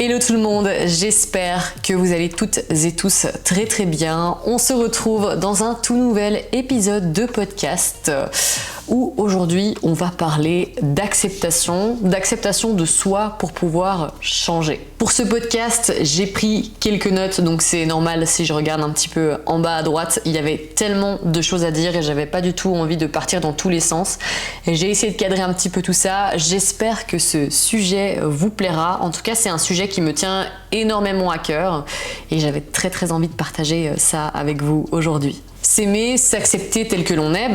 Hello tout le monde, j'espère que vous allez toutes et tous très très bien. On se retrouve dans un tout nouvel épisode de podcast où aujourd'hui on va parler d'acceptation de soi pour pouvoir changer. Pour ce podcast, j'ai pris quelques notes, donc c'est normal si je regarde un petit peu en bas à droite, il y avait tellement de choses à dire et j'avais pas du tout envie de partir dans tous les sens. Et j'ai essayé de cadrer un petit peu tout ça, j'espère que ce sujet vous plaira. En tout cas, c'est un sujet qui me tient énormément à cœur et j'avais très très envie de partager ça avec vous aujourd'hui. S'aimer, s'accepter tel que l'on est,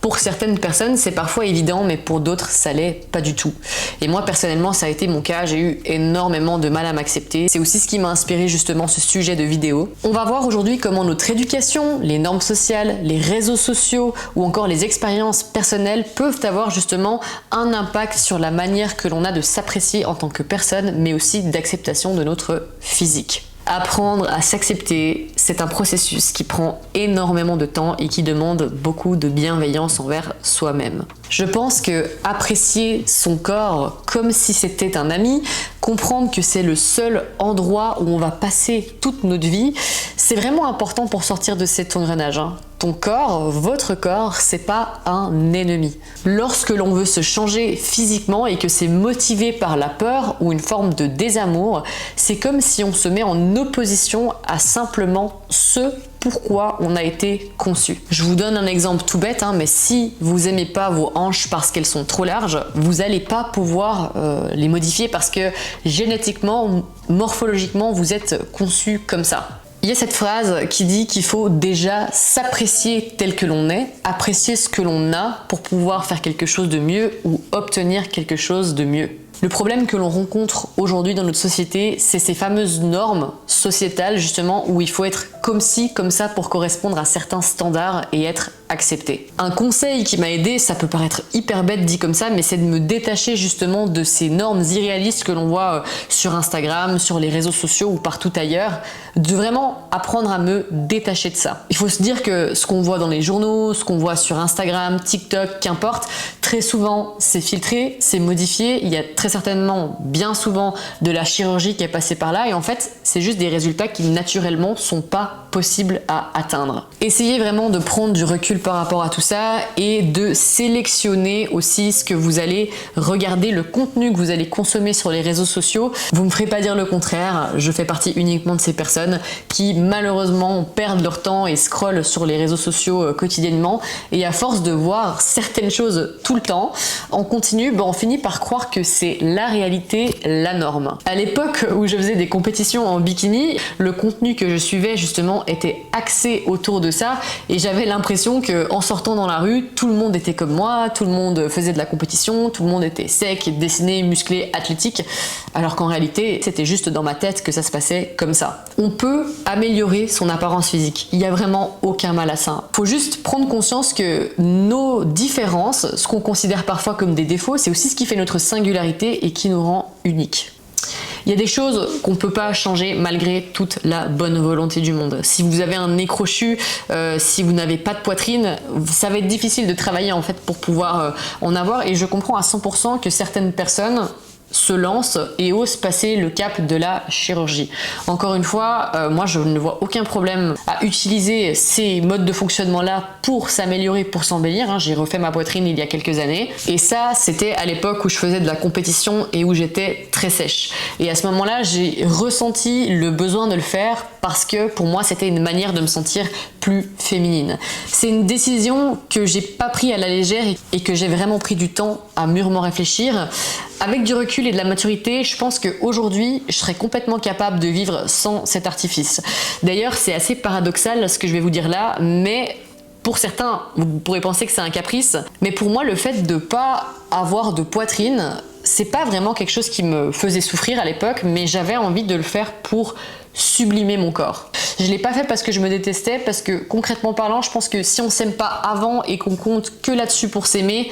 pour certaines personnes, c'est parfois évident, mais pour d'autres, ça l'est pas du tout. Et moi, personnellement, ça a été mon cas. J'ai eu énormément de mal à m'accepter. C'est aussi ce qui m'a inspiré justement ce sujet de vidéo. On va voir aujourd'hui comment notre éducation, les normes sociales, les réseaux sociaux ou encore les expériences personnelles peuvent avoir justement un impact sur la manière que l'on a de s'apprécier en tant que personne, mais aussi d'acceptation de notre physique. Apprendre à s'accepter, c'est un processus qui prend énormément de temps et qui demande beaucoup de bienveillance envers soi-même. Je pense que apprécier son corps comme si c'était un ami, comprendre que c'est le seul endroit où on va passer toute notre vie, c'est vraiment important pour sortir de cet engrenage. Ton corps, votre corps, c'est pas un ennemi. Lorsque l'on veut se changer physiquement et que c'est motivé par la peur ou une forme de désamour, c'est comme si on se met en opposition à simplement ce pourquoi on a été conçu. Je vous donne un exemple tout bête, mais si vous aimez pas vos hanches parce qu'elles sont trop larges, vous n'allez pas pouvoir les modifier parce que génétiquement, morphologiquement, vous êtes conçu comme ça. Il y a cette phrase qui dit qu'il faut déjà s'apprécier tel que l'on est, apprécier ce que l'on a pour pouvoir faire quelque chose de mieux ou obtenir quelque chose de mieux. Le problème que l'on rencontre aujourd'hui dans notre société, c'est ces fameuses normes sociétales justement où il faut être comme ci, comme ça pour correspondre à certains standards et être accepté. Un conseil qui m'a aidé, ça peut paraître hyper bête dit comme ça, mais c'est de me détacher justement de ces normes irréalistes que l'on voit sur Instagram, sur les réseaux sociaux ou partout ailleurs, de vraiment apprendre à me détacher de ça. Il faut se dire que ce qu'on voit dans les journaux, ce qu'on voit sur Instagram, TikTok, qu'importe, très souvent c'est filtré, c'est modifié, il y a très certainement bien souvent de la chirurgie qui est passée par là et en fait c'est juste des résultats qui naturellement sont pas possibles à atteindre. Essayez vraiment de prendre du recul par rapport à tout ça et de sélectionner aussi ce que vous allez regarder, le contenu que vous allez consommer sur les réseaux sociaux. Vous me ferez pas dire le contraire, je fais partie uniquement de ces personnes qui malheureusement perdent leur temps et scrollent sur les réseaux sociaux quotidiennement et à force de voir certaines choses tout le temps, on continue, on finit par croire que c'est la réalité, la norme. À l'époque où je faisais des compétitions en bikini, le contenu que je suivais justement était axé autour de ça et j'avais l'impression que en sortant dans la rue, tout le monde était comme moi, tout le monde faisait de la compétition, tout le monde était sec, dessiné, musclé, athlétique, alors qu'en réalité, c'était juste dans ma tête que ça se passait comme ça. On peut améliorer son apparence physique, il n'y a vraiment aucun mal à ça. Faut juste prendre conscience que nos différences, ce qu'on considère parfois comme des défauts, c'est aussi ce qui fait notre singularité et qui nous rend uniques. Il y a des choses qu'on ne peut pas changer malgré toute la bonne volonté du monde. Si vous avez un nez crochu, si vous n'avez pas de poitrine, ça va être difficile de travailler en fait pour pouvoir en avoir et je comprends à 100% que certaines personnes se lancent et osent passer le cap de la chirurgie. Encore une fois, moi je ne vois aucun problème à utiliser ces modes de fonctionnement là pour s'améliorer, pour s'embellir. J'ai refait ma poitrine il y a quelques années et ça c'était à l'époque où je faisais de la compétition et où j'étais très sèche. Et à ce moment-là, j'ai ressenti le besoin de le faire parce que pour moi c'était une manière de me sentir plus féminine. C'est une décision que j'ai pas pris à la légère et que j'ai vraiment pris du temps à mûrement réfléchir. Avec du recul et de la maturité, je pense qu'aujourd'hui, je serais complètement capable de vivre sans cet artifice. D'ailleurs, c'est assez paradoxal ce que je vais vous dire là, mais pour certains, vous pourrez penser que c'est un caprice, mais pour moi, le fait de pas avoir de poitrine, c'est pas vraiment quelque chose qui me faisait souffrir à l'époque, mais j'avais envie de le faire pour sublimer mon corps. Je l'ai pas fait parce que je me détestais, parce que concrètement parlant, je pense que si on s'aime pas avant et qu'on compte que là-dessus pour s'aimer,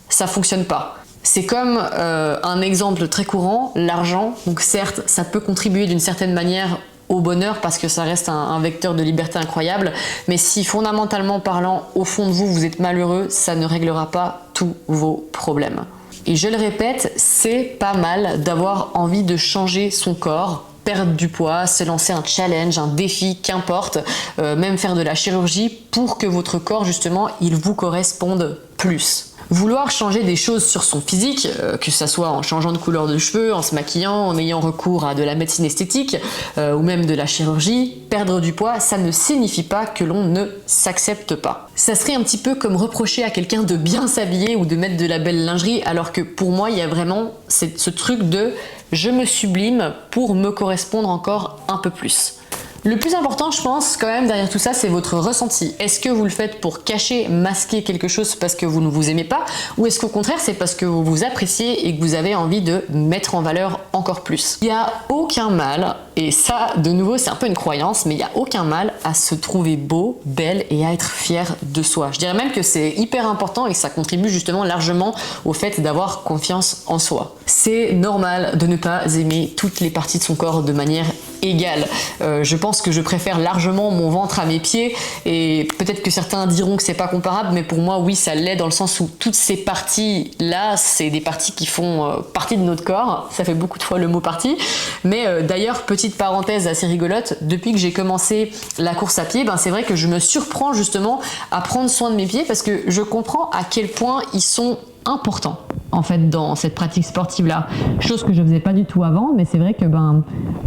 ça fonctionne pas. C'est comme un exemple très courant, l'argent. Donc certes, ça peut contribuer d'une certaine manière au bonheur parce que ça reste un vecteur de liberté incroyable, mais si fondamentalement parlant, au fond de vous, vous êtes malheureux, ça ne réglera pas tous vos problèmes. Et je le répète, c'est pas mal d'avoir envie de changer son corps, perdre du poids, se lancer un challenge, un défi, qu'importe, même faire de la chirurgie pour que votre corps justement il vous corresponde plus. Vouloir changer des choses sur son physique, que ce soit en changeant de couleur de cheveux, en se maquillant, en ayant recours à de la médecine esthétique ou même de la chirurgie, perdre du poids, ça ne signifie pas que l'on ne s'accepte pas. Ça serait un petit peu comme reprocher à quelqu'un de bien s'habiller ou de mettre de la belle lingerie, alors que pour moi, il y a vraiment ce truc de je me sublime pour me correspondre encore un peu plus. Le plus important, je pense, quand même, derrière tout ça, c'est votre ressenti. Est-ce que vous le faites pour cacher, masquer quelque chose parce que vous ne vous aimez pas, ou est-ce qu'au contraire, c'est parce que vous vous appréciez et que vous avez envie de mettre en valeur encore plus? Il n'y a aucun mal, et ça, de nouveau, c'est un peu une croyance, mais il n'y a aucun mal à se trouver beau, belle et à être fier de soi. Je dirais même que c'est hyper important et que ça contribue justement largement au fait d'avoir confiance en soi. C'est normal de ne pas aimer toutes les parties de son corps de manière égale. Je pense que je préfère largement mon ventre à mes pieds et peut-être que certains diront que c'est pas comparable, mais pour moi oui ça l'est dans le sens où toutes ces parties là c'est des parties qui font partie de notre corps. Ça fait beaucoup de fois le mot partie, mais d'ailleurs petite parenthèse assez rigolote, depuis que j'ai commencé la course à pied, c'est vrai que je me surprends justement à prendre soin de mes pieds parce que je comprends à quel point ils sont importants en fait dans cette pratique sportive là, chose que je faisais pas du tout avant, mais c'est vrai que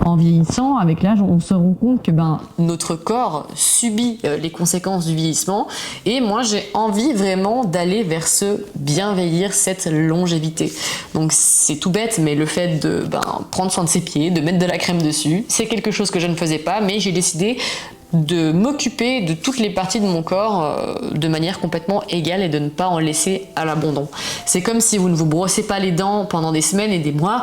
en vieillissant avec l'âge on se rend compte que notre corps subit les conséquences du vieillissement et moi j'ai envie vraiment d'aller vers ce bien vieillir, cette longévité. Donc c'est tout bête, mais le fait de prendre soin de ses pieds, de mettre de la crème dessus, c'est quelque chose que je ne faisais pas, mais j'ai décidé de m'occuper de toutes les parties de mon corps de manière complètement égale et de ne pas en laisser à l'abandon. C'est comme si vous ne vous brossez pas les dents pendant des semaines et des mois,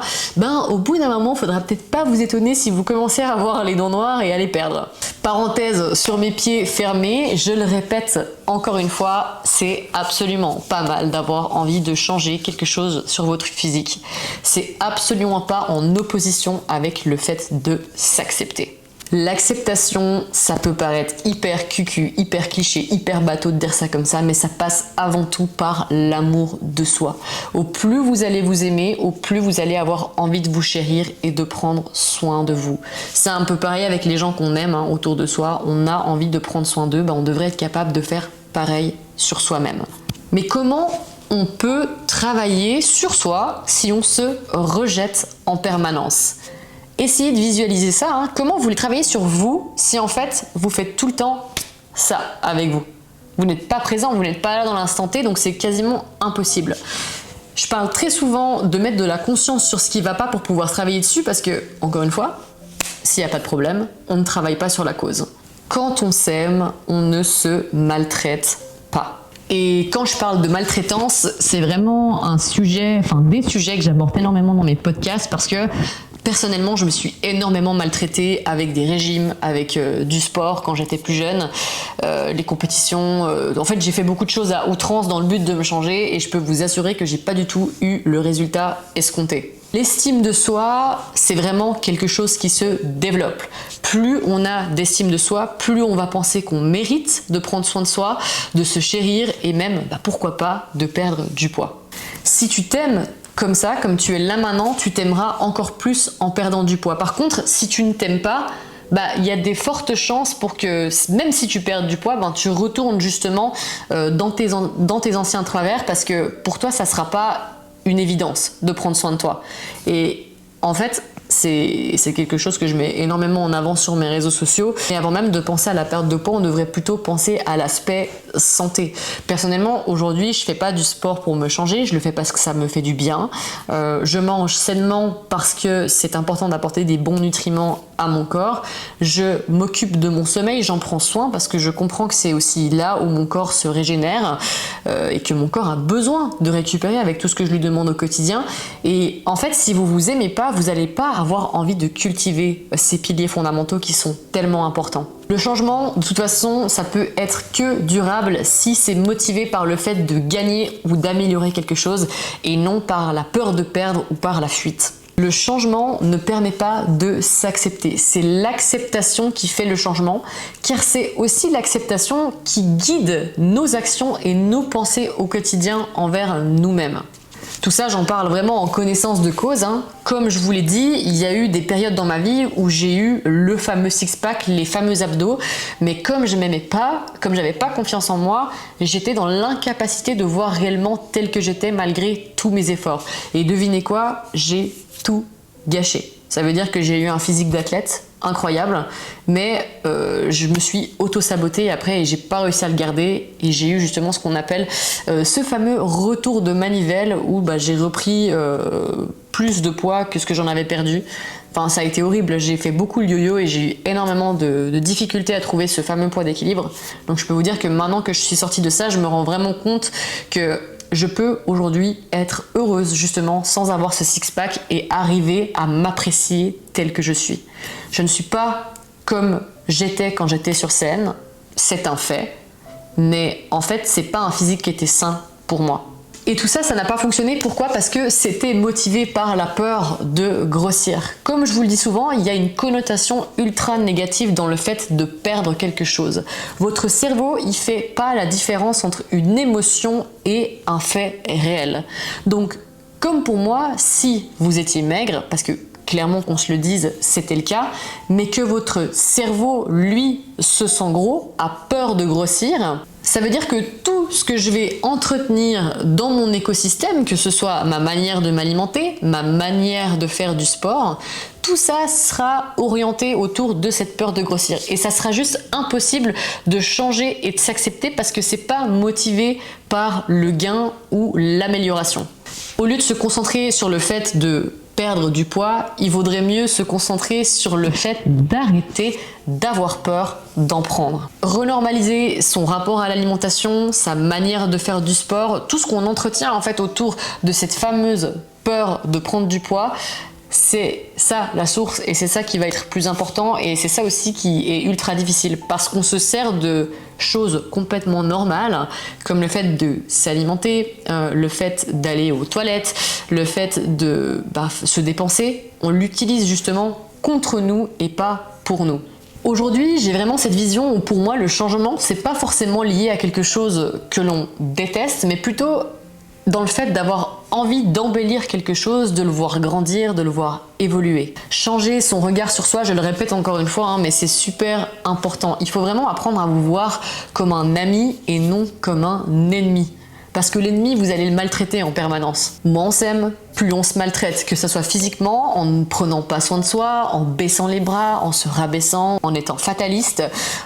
au bout d'un moment, il faudra peut-être pas vous étonner si vous commencez à avoir les dents noires et à les perdre. Parenthèse sur mes pieds fermés, je le répète encore une fois, c'est absolument pas mal d'avoir envie de changer quelque chose sur votre physique. C'est absolument pas en opposition avec le fait de s'accepter. L'acceptation, ça peut paraître hyper cucu, hyper cliché, hyper bateau de dire ça comme ça, mais ça passe avant tout par l'amour de soi. Au plus vous allez vous aimer, au plus vous allez avoir envie de vous chérir et de prendre soin de vous. C'est un peu pareil avec les gens qu'on aime autour de soi, on a envie de prendre soin d'eux, on devrait être capable de faire pareil sur soi-même. Mais comment on peut travailler sur soi si on se rejette en permanence ? Essayez de visualiser ça, comment vous voulez travailler sur vous si en fait vous faites tout le temps ça avec vous. Vous n'êtes pas présent, vous n'êtes pas là dans l'instant T, donc c'est quasiment impossible. Je parle très souvent de mettre de la conscience sur ce qui ne va pas pour pouvoir travailler dessus parce que, encore une fois, s'il n'y a pas de problème, on ne travaille pas sur la cause. Quand on s'aime, on ne se maltraite pas. Et quand je parle de maltraitance, c'est vraiment des sujets que j'aborde énormément dans mes podcasts parce que personnellement, je me suis énormément maltraitée avec des régimes, avec du sport quand j'étais plus jeune, les compétitions. En fait, j'ai fait beaucoup de choses à outrance dans le but de me changer et je peux vous assurer que j'ai pas du tout eu le résultat escompté. L'estime de soi, c'est vraiment quelque chose qui se développe. Plus on a d'estime de soi, plus on va penser qu'on mérite de prendre soin de soi, de se chérir et même, pourquoi pas, de perdre du poids. Si tu t'aimes comme ça, comme tu es là maintenant, tu t'aimeras encore plus en perdant du poids. Par contre, si tu ne t'aimes pas, il y a des fortes chances pour que, même si tu perds du poids, tu retournes justement dans tes anciens travers parce que pour toi, ça ne sera pas une évidence de prendre soin de toi. Et en fait, c'est quelque chose que je mets énormément en avant sur mes réseaux sociaux. Et avant même de penser à la perte de poids, on devrait plutôt penser à l'aspect santé. Personnellement, aujourd'hui, je fais pas du sport pour me changer, je le fais parce que ça me fait du bien. Je mange sainement parce que c'est important d'apporter des bons nutriments à mon corps. Je m'occupe de mon sommeil, j'en prends soin parce que je comprends que c'est aussi là où mon corps se régénère et que mon corps a besoin de récupérer avec tout ce que je lui demande au quotidien. Et en fait, si vous vous aimez pas, vous n'allez pas avoir envie de cultiver ces piliers fondamentaux qui sont tellement importants. Le changement, de toute façon, ça peut être que durable si c'est motivé par le fait de gagner ou d'améliorer quelque chose et non par la peur de perdre ou par la fuite. Le changement ne permet pas de s'accepter. C'est l'acceptation qui fait le changement, car c'est aussi l'acceptation qui guide nos actions et nos pensées au quotidien envers nous-mêmes. Tout ça, j'en parle vraiment en connaissance de cause, hein. Comme je vous l'ai dit, il y a eu des périodes dans ma vie où j'ai eu le fameux six-pack, les fameux abdos, mais comme je m'aimais pas, comme j'avais pas confiance en moi, j'étais dans l'incapacité de voir réellement tel que j'étais malgré tous mes efforts. Et devinez quoi? J'ai tout gâché. Ça veut dire que j'ai eu un physique d'athlète incroyable, mais je me suis auto-sabotée après et j'ai pas réussi à le garder et j'ai eu justement ce qu'on appelle ce fameux retour de manivelle où j'ai repris plus de poids que ce que j'en avais perdu. Enfin, ça a été horrible, j'ai fait beaucoup le yo-yo et j'ai eu énormément de difficultés à trouver ce fameux poids d'équilibre. Donc je peux vous dire que maintenant que je suis sortie de ça, je me rends vraiment compte que je peux aujourd'hui être heureuse justement sans avoir ce six-pack et arriver à m'apprécier telle que je suis. Je ne suis pas comme j'étais quand j'étais sur scène, c'est un fait, mais en fait c'est pas un physique qui était sain pour moi. Et tout ça, ça n'a pas fonctionné. Pourquoi? Parce que c'était motivé par la peur de grossir. Comme je vous le dis souvent, il y a une connotation ultra négative dans le fait de perdre quelque chose. Votre cerveau, il fait pas la différence entre une émotion et un fait réel. Donc, comme pour moi, si vous étiez maigre, parce que clairement qu'on se le dise, c'était le cas, mais que votre cerveau, lui, se sent gros, a peur de grossir, ça veut dire que tout ce que je vais entretenir dans mon écosystème, que ce soit ma manière de m'alimenter, ma manière de faire du sport, tout ça sera orienté autour de cette peur de grossir. Et ça sera juste impossible de changer et de s'accepter parce que c'est pas motivé par le gain ou l'amélioration. Au lieu de se concentrer sur le fait de perdre du poids, il vaudrait mieux se concentrer sur le fait d'arrêter d'avoir peur d'en prendre. Renormaliser son rapport à l'alimentation, sa manière de faire du sport, tout ce qu'on entretient en fait autour de cette fameuse peur de prendre du poids, c'est ça la source et c'est ça qui va être plus important et c'est ça aussi qui est ultra difficile parce qu'on se sert de choses complètement normales comme le fait de s'alimenter, le fait d'aller aux toilettes, le fait de se dépenser, on l'utilise justement contre nous et pas pour nous. Aujourd'hui, j'ai vraiment cette vision où pour moi le changement c'est pas forcément lié à quelque chose que l'on déteste mais plutôt dans le fait d'avoir envie d'embellir quelque chose, de le voir grandir, de le voir évoluer. Changer son regard sur soi, je le répète encore une fois, mais c'est super important. Il faut vraiment apprendre à vous voir comme un ami et non comme un ennemi. Parce que l'ennemi, vous allez le maltraiter en permanence. Moins on s'aime, plus on se maltraite, que ce soit physiquement, en ne prenant pas soin de soi, en baissant les bras, en se rabaissant, en étant fataliste.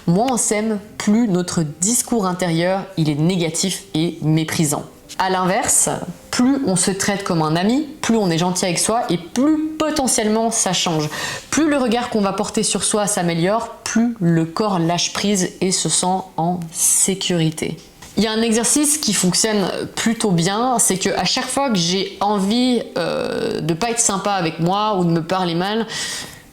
Moins on s'aime, plus notre discours intérieur, il est négatif et méprisant. À l'inverse, plus on se traite comme un ami, plus on est gentil avec soi et plus potentiellement ça change. Plus le regard qu'on va porter sur soi s'améliore, plus le corps lâche prise et se sent en sécurité. Il y a un exercice qui fonctionne plutôt bien, c'est que à chaque fois que j'ai envie de pas être sympa avec moi ou de me parler mal,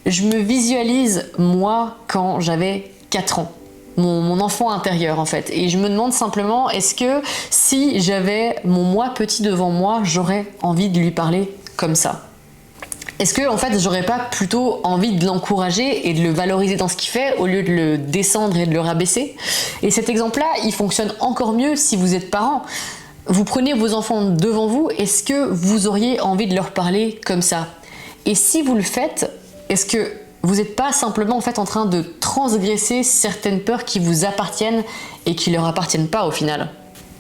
je me visualise moi quand j'avais 4 ans. Mon enfant intérieur en fait et je me demande simplement est-ce que si j'avais mon moi petit devant moi j'aurais envie de lui parler comme ça? Est-ce que en fait j'aurais pas plutôt envie de l'encourager et de le valoriser dans ce qu'il fait au lieu de le descendre et de le rabaisser? Et cet exemple là il fonctionne encore mieux si vous êtes parent. Vous prenez vos enfants devant vous, est-ce que vous auriez envie de leur parler comme ça? Et si vous le faites, est-ce que vous n'êtes pas simplement en fait en train de transgresser certaines peurs qui vous appartiennent et qui leur appartiennent pas au final?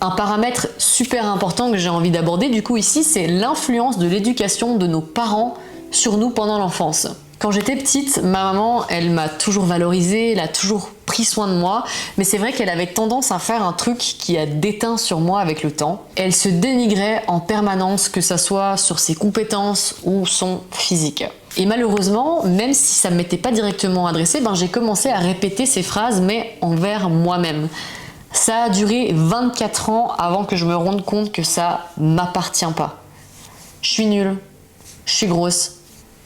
Un paramètre super important que j'ai envie d'aborder du coup ici, c'est l'influence de l'éducation de nos parents sur nous pendant l'enfance. Quand j'étais petite, ma maman, elle m'a toujours valorisée, elle a toujours pris soin de moi, mais c'est vrai qu'elle avait tendance à faire un truc qui a déteint sur moi avec le temps. Elle se dénigrait en permanence, que ça soit sur ses compétences ou son physique. Et malheureusement, même si ça ne m'était pas directement adressé, j'ai commencé à répéter ces phrases, mais envers moi-même. Ça a duré 24 ans avant que je me rende compte que ça m'appartient pas. Je suis nulle, je suis grosse,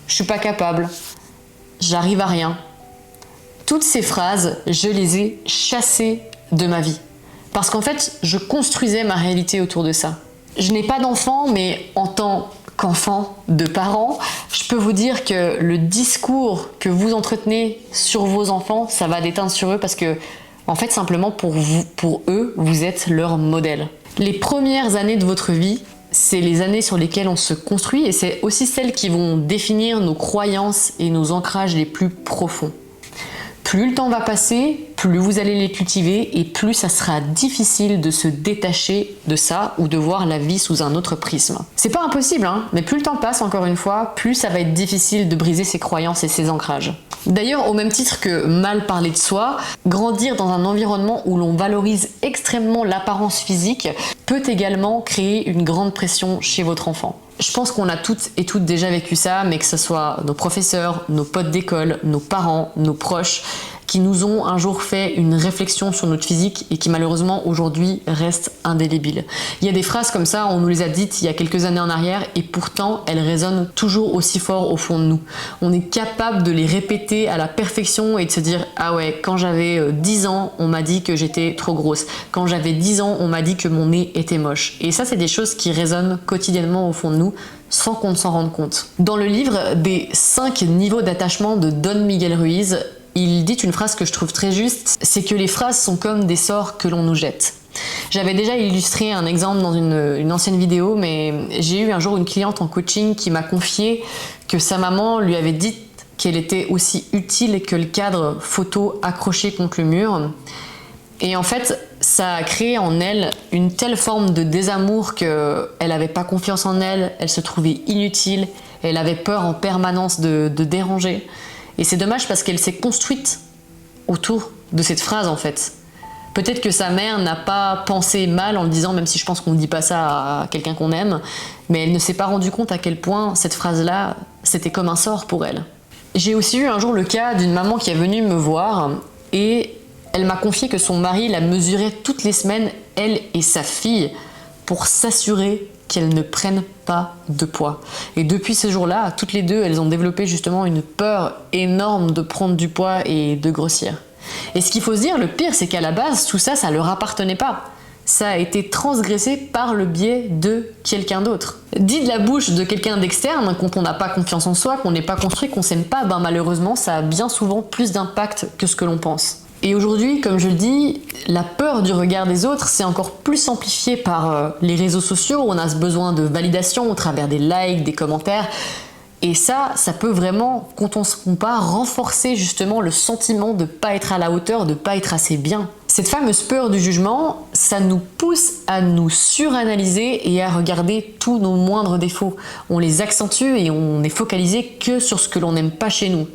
je suis pas capable, j'arrive à rien. Toutes ces phrases, je les ai chassées de ma vie. Parce qu'en fait, je construisais ma réalité autour de ça. Je n'ai pas d'enfant, mais en tant qu'enfant de parents, je peux vous dire que le discours que vous entretenez sur vos enfants, ça va déteindre sur eux parce que, en fait, simplement pour eux, vous êtes leur modèle. Les premières années de votre vie, c'est les années sur lesquelles on se construit et c'est aussi celles qui vont définir nos croyances et nos ancrages les plus profonds. Plus le temps va passer, plus vous allez les cultiver et plus ça sera difficile de se détacher de ça ou de voir la vie sous un autre prisme. C'est pas impossible, mais plus le temps passe, encore une fois, plus ça va être difficile de briser ses croyances et ses ancrages. D'ailleurs, au même titre que mal parler de soi, grandir dans un environnement où l'on valorise extrêmement l'apparence physique peut également créer une grande pression chez votre enfant. Je pense qu'on a toutes et toutes déjà vécu ça, mais que ce soit nos professeurs, nos potes d'école, nos parents, nos proches, qui nous ont un jour fait une réflexion sur notre physique et qui malheureusement aujourd'hui restent indélébiles. Il y a des phrases comme ça, on nous les a dites il y a quelques années en arrière et pourtant elles résonnent toujours aussi fort au fond de nous. On est capable de les répéter à la perfection et de se dire « Ah ouais, quand j'avais 10 ans, on m'a dit que j'étais trop grosse. Quand j'avais 10 ans, on m'a dit que mon nez était moche. » Et ça, c'est des choses qui résonnent quotidiennement au fond de nous sans qu'on ne s'en rende compte. Dans le livre des 5 niveaux d'attachement de Don Miguel Ruiz, il dit une phrase que je trouve très juste, c'est que les phrases sont comme des sorts que l'on nous jette. J'avais déjà illustré un exemple dans une ancienne vidéo, mais j'ai eu un jour une cliente en coaching qui m'a confié que sa maman lui avait dit qu'elle était aussi utile que le cadre photo accroché contre le mur. Et en fait, ça a créé en elle une telle forme de désamour qu'elle n'avait pas confiance en elle, elle se trouvait inutile, elle avait peur en permanence de déranger. Et c'est dommage parce qu'elle s'est construite autour de cette phrase en fait. Peut-être que sa mère n'a pas pensé mal en le disant, même si je pense qu'on ne dit pas ça à quelqu'un qu'on aime, mais elle ne s'est pas rendue compte à quel point cette phrase-là, c'était comme un sort pour elle. J'ai aussi eu un jour le cas d'une maman qui est venue me voir et elle m'a confié que son mari la mesurait toutes les semaines, elle et sa fille, pour s'assurer qu'elles ne prennent pas de poids. Et depuis ce jour-là, toutes les deux, elles ont développé justement une peur énorme de prendre du poids et de grossir. Et ce qu'il faut se dire, le pire, c'est qu'à la base, tout ça, ça leur appartenait pas. Ça a été transgressé par le biais de quelqu'un d'autre. Dit de la bouche de quelqu'un d'externe, quand on n'a pas confiance en soi, qu'on n'est pas construit, qu'on s'aime pas, malheureusement, ça a bien souvent plus d'impact que ce que l'on pense. Et aujourd'hui, comme je le dis, la peur du regard des autres, c'est encore plus amplifié par les réseaux sociaux, où on a ce besoin de validation au travers des likes, des commentaires. Et ça peut vraiment, quand on se compare, renforcer justement le sentiment de ne pas être à la hauteur, de ne pas être assez bien. Cette fameuse peur du jugement, ça nous pousse à nous suranalyser et à regarder tous nos moindres défauts. On les accentue et on n'est focalisé que sur ce que l'on n'aime pas chez nous.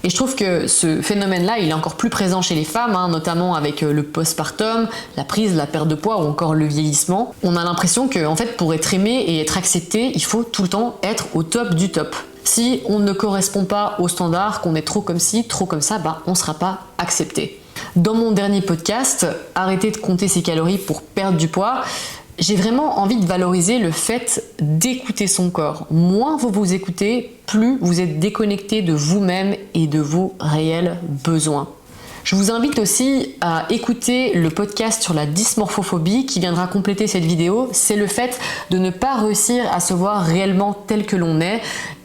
Et je trouve que ce phénomène-là, il est encore plus présent chez les femmes, notamment avec le postpartum, la prise, la perte de poids ou encore le vieillissement. On a l'impression que, en fait, pour être aimé et être accepté, il faut tout le temps être au top du top. Si on ne correspond pas aux standards, qu'on est trop comme ci, trop comme ça, on ne sera pas accepté. Dans mon dernier podcast, arrêtez de compter ses calories pour perdre du poids, j'ai vraiment envie de valoriser le fait d'écouter son corps. Moins vous vous écoutez, plus vous êtes déconnecté de vous-même et de vos réels besoins. Je vous invite aussi à écouter le podcast sur la dysmorphophobie qui viendra compléter cette vidéo. C'est le fait de ne pas réussir à se voir réellement tel que l'on est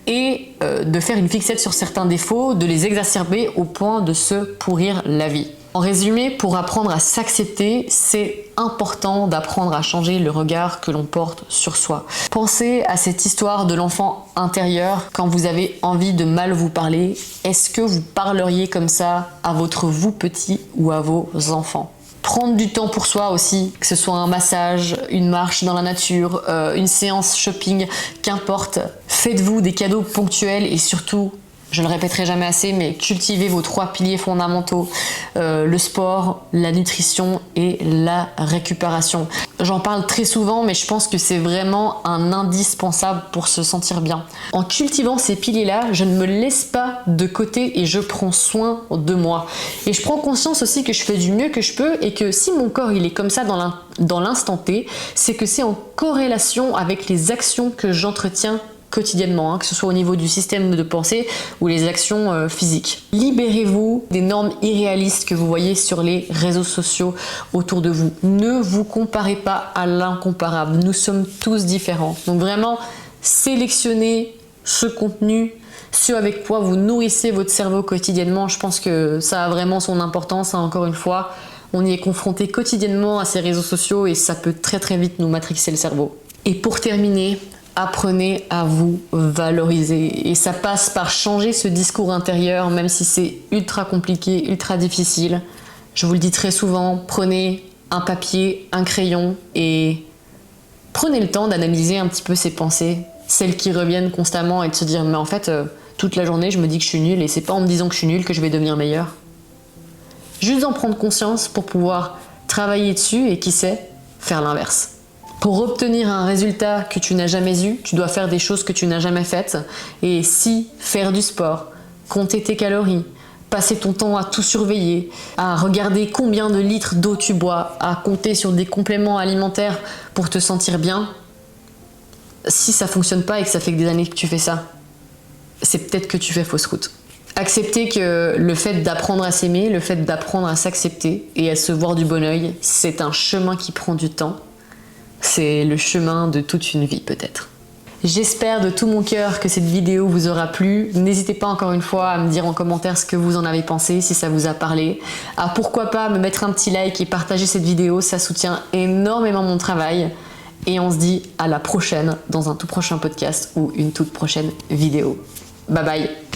et de faire une fixette sur certains défauts, de les exacerber au point de se pourrir la vie. En résumé, pour apprendre à s'accepter, c'est important d'apprendre à changer le regard que l'on porte sur soi. Pensez à cette histoire de l'enfant intérieur quand vous avez envie de mal vous parler. Est-ce que vous parleriez comme ça à votre vous petit ou à vos enfants ? Prendre du temps pour soi aussi, que ce soit un massage, une marche dans la nature, une séance shopping, qu'importe. Faites-vous des cadeaux ponctuels et surtout, je ne le répéterai jamais assez, mais cultivez vos 3 piliers fondamentaux, le sport, la nutrition et la récupération. J'en parle très souvent, mais je pense que c'est vraiment un indispensable pour se sentir bien. En cultivant ces piliers-là, je ne me laisse pas de côté et je prends soin de moi. Et je prends conscience aussi que je fais du mieux que je peux et que si mon corps il est comme ça dans l'instant T, c'est que c'est en corrélation avec les actions que j'entretiens quotidiennement, que ce soit au niveau du système de pensée ou les actions physiques. Libérez-vous des normes irréalistes que vous voyez sur les réseaux sociaux autour de vous. Ne vous comparez pas à l'incomparable. Nous sommes tous différents. Donc vraiment, sélectionnez ce contenu, ce avec quoi vous nourrissez votre cerveau quotidiennement. Je pense que ça a vraiment son importance. Encore une fois, on y est confronté quotidiennement à ces réseaux sociaux et ça peut très très vite nous matrixer le cerveau. Et pour terminer, apprenez à vous valoriser. Et ça passe par changer ce discours intérieur, même si c'est ultra compliqué, ultra difficile. Je vous le dis très souvent, prenez un papier, un crayon et prenez le temps d'analyser un petit peu ces pensées, celles qui reviennent constamment et de se dire mais en fait, toute la journée je me dis que je suis nulle et c'est pas en me disant que je suis nulle que je vais devenir meilleure. Juste d'en prendre conscience pour pouvoir travailler dessus et qui sait, faire l'inverse. Pour obtenir un résultat que tu n'as jamais eu, tu dois faire des choses que tu n'as jamais faites. Et si faire du sport, compter tes calories, passer ton temps à tout surveiller, à regarder combien de litres d'eau tu bois, à compter sur des compléments alimentaires pour te sentir bien, si ça fonctionne pas et que ça fait que des années que tu fais ça, c'est peut-être que tu fais fausse route. Accepter que le fait d'apprendre à s'aimer, le fait d'apprendre à s'accepter et à se voir du bon œil, c'est un chemin qui prend du temps. C'est le chemin de toute une vie peut-être. J'espère de tout mon cœur que cette vidéo vous aura plu. N'hésitez pas encore une fois à me dire en commentaire ce que vous en avez pensé, si ça vous a parlé. À pourquoi pas me mettre un petit like et partager cette vidéo, ça soutient énormément mon travail. Et on se dit à la prochaine dans un tout prochain podcast ou une toute prochaine vidéo. Bye bye.